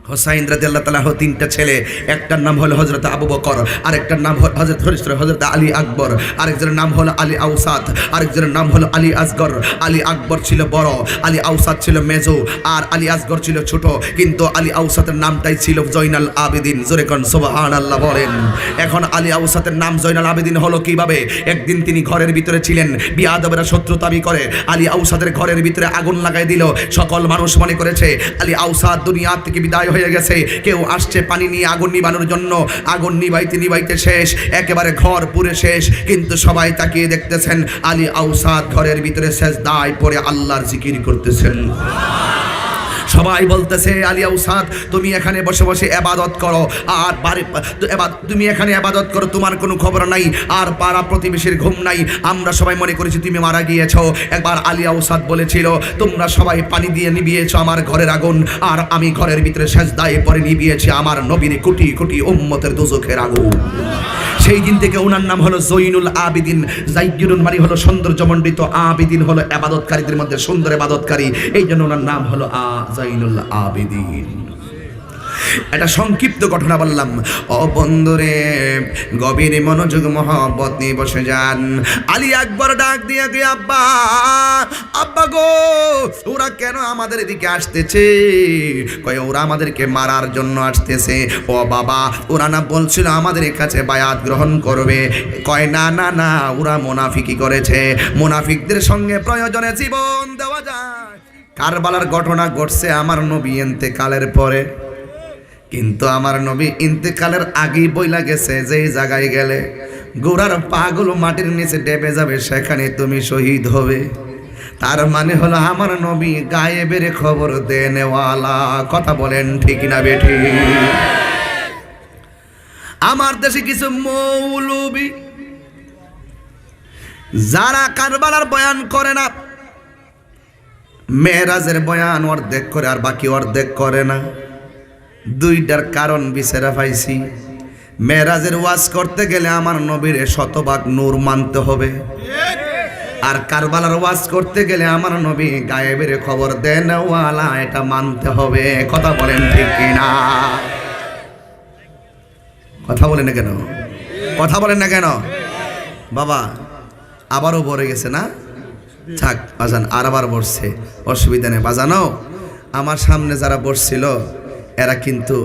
হোসাইন রাদিয়াল্লাহু তাআলা তিনটা ছেলে, একটার নাম হলো হযরত আবু বকর, আরেকটার নাম হলো হযরত আলী আকবর, আরেকজনের নাম হলো আলী আওসাত, আরেকজনের নাম হলো আলী আসগর। আলী আকবর ছিল বড়, আলী আওসাত ছিল মেজো, আর আলী আসগর ছিল ছোট। কিন্তু আলী আওসাতের নামটাই ছিল জয়নাল আবেদিন। জোরে কোন সুবহানাল্লাহ বলেন। এখন আলী আওসাতের নাম জয়নাল আবেদিন হলো কিভাবে? একদিন তিনি ঘরের ভিতরে ছিলেন, বিয়াদবেরা শত্রুতামি করে আলী আওসাদের ঘরের ভিতরে আগুন লাগাই দিল। সকল মানুষ মনে করেছে আলী আওসাদ দুনিয়া থেকে বিদায় হয়ে গেছে। কেউ আসছে পানি নিয়ে আগুন নিবানোর জন্য, আগুন নিবাইতে নিবাইতে শেষ, একেবারে ঘর পুরে শেষ। কিন্তু সবাই তাকিয়ে দেখতেছেন আলী আওসাদ ঘরের ভিতরে সেজদায় পড়ে আল্লাহর জিকির করতেছেন। সবাই বলতেছে আলী আওসাদ তুমি এখানে বসে বসে ইবাদত করো, আর তুমি এখানে ইবাদত করো, তোমার কোনো খবর নাই, আর পাড়া প্রতিবেশীর ঘুম নাই। আমরা সবাই মনে করেছি তুমি মারা গিয়েছো। একবার আলী আওসাদ বলেছিল তোমরা সবাই পানি দিয়ে নিভিয়েছো আমার ঘরের আগুন, আর আমি ঘরের ভিতরে সেজদায় পড়ে নিভিয়েছি আমার নবীর কোটি কোটি উম্মতের দোজখের আগুন। সেই দিন থেকে ওনার নাম হলো জয়নুল আবেদিন। জাইয়ুন মানে হলো সৌন্দর্যমণ্ডিত, আবেদিন হলো ইবাদতকারীদের মধ্যে সুন্দর ইবাদতকারী, এই জন্য ওনার নাম হলো জয়নুল আবেদিন। একটা সংক্ষিপ্ত ঘটনা বললাম। ও বন্ধুরে, গভীর মনোযোগ মহব্বত নিয়ে বসে যান। আলী আকবর ডাক দিয়ে গিয়ে আব্বা, আব্বা গো, ওরা কেন আমাদের এদিকে আসতেছে? কয় ওরা আমাদেরকে মারার জন্য আসতেছে। ও বাবা, ওরা না বলছিল আমাদের কাছে বায়াত গ্রহণ করবে? কয় না না না, ওরা মুনাফিকি করেছে, মুনাফিকদের সঙ্গে প্রয়োজনে জীবন দেওয়া যায়। কারবালার ঘটনা ঘটছে আমার নবী ইন্তেকালের পরে, কিন্তু আমার নবী ইন্তেকালের আগেই বইলা গেছে যে জায়গায় গেলে গোড়ার পাগুলো মাটির নিচে ডেবে যাবে সেখানে তুমি শহীদ হবে। তার মানে হলো আমার নবী গায়েবের খবর দেনেওয়ালা। কথা বলেন ঠিক না বেঠি? আমার দেশে কিছু মৌলবী যারা কারবালার বয়ান করে না, মেরাজের বয়ান অর্ধেক করে আর বাকি অর্ধেক করে না। দুইটার কারণ বিচারা পাইছি। মেরাজের ওয়াজ করতে গেলে আমার নবীর শতভাগ নূর মানতে হবে, আর কারবালার ওয়াজ করতে গেলে আমার নবী গায়েবের খবর দেন ওয়ালা, এটা মানতে হবে। কথা বলেন ঠিক কিনা? কথা বলেন না কেন? কথা বলেন না কেন? বাবা আবারও পড়ে গেছে না? থাক বাজান, আর আবার বসছে, অসুবিধা নেই বাজানো। আমার সামনে যারা বসছিল এরা কিন্তু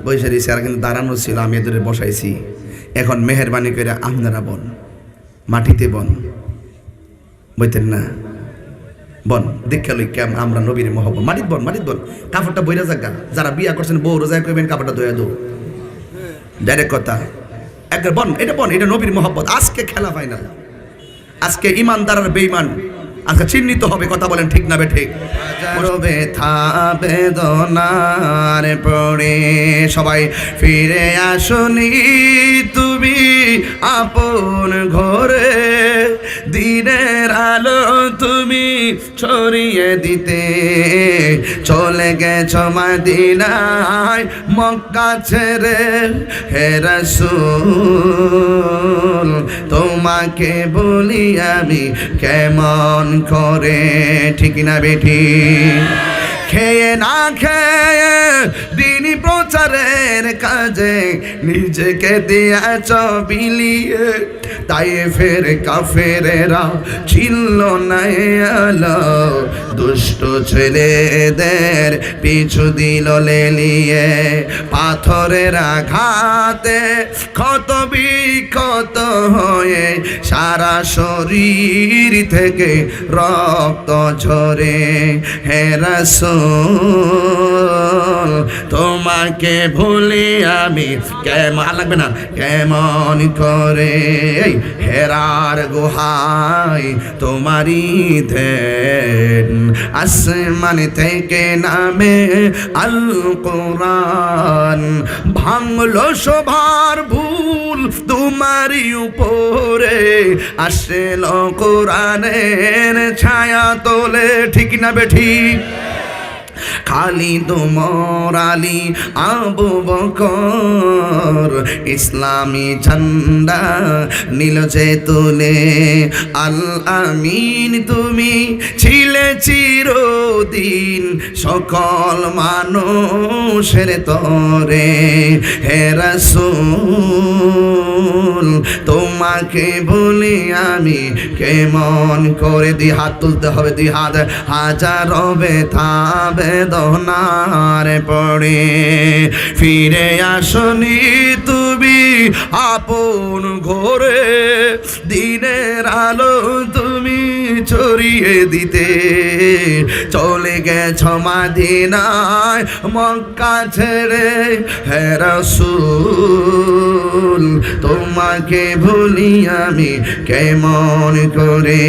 বসে রয়েছে, এরা কিন্তু দাঁড়ানো ছিল, আমি এদের বসাইছি। এখন মেহরবানি করে আপনারা বন, মাটিতে বন, বইতেন না, বন দীক্ষা লইকে আমরা নবীর মহব্বত। মাটিত বন, মাটিত বন, কাপড়টা বইরা জায়গা। যারা বিয়া করছেন বউ রোজা করবেন, কাপড়টা ধোয়া দো, ডাইরেক্ট কথা। একবার বন, এটা বন, এটা নবীর মহব্বত। আজকে খেলা ফাইনাল, আজকে ইমানদার আর বেঈমান আজকে চিহ্নিত হবে। কথা বলেন ঠিক না বেঠিক? ব্যথা বেদনার পড়ে সবাই ফিরে আসনি তুমি আপন ঘরে, দিনের আলো তুমি ছড়িয়ে দিতে চলে গেছো মদিনায় মক্কা ছেড়ে। হে রাসূল তোমাকে বলি আমি কেমন করে, ঠিক না বেঠি? খেয়ে না খেয়ে দিনী প্রচারের কাজে নিজেকে দিয়েছ বিলিয়ে, তাই ফের কাফেরেরা ছিল না আলো, দুষ্ট ছেলেদের পিছু দিল লেলিয়ে। পাথরের আঘাতে ক্ষত বিক্ষত হয়ে সারা শরীর থেকে রক্ত ঝরে। হে রাসূল তোমাকে ভুলি আমি কেমন, লাগবে না, কেমন করে? হেরার গুহায় তোমারি ধ্যান, আসমান থেকে নামে আল কোরআন, ভাঙলো সবার ভুল তোমারি উপরে, আসল কোরআনের ছায়া তোলে, ঠিক না বেঠি? খালিদ ওমর আলী আবু বকর ইসলামী ঝান্ডা নীল যে তুলে। আল আমিন তুমি ছিলে চিরদিন সকল মানুষের তরে। হে রাসূল তোমাকে বলি আমি কেমন করে, দি হাত তুলতে হবে, দি হাত। হাজার ব্যথা বেদনার পড়ে ফিরে আসনি তুমি আপন ঘরে। দিনের আলো তুমি ছড়িয়ে দিতে চলে গেছ মদিনায় মক্কা ছেড়ে। হে রাসূল তোমাকে ভুলি আমি কেমন করে।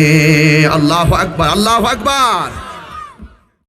আল্লাহু আকবার, আল্লাহু আকবার।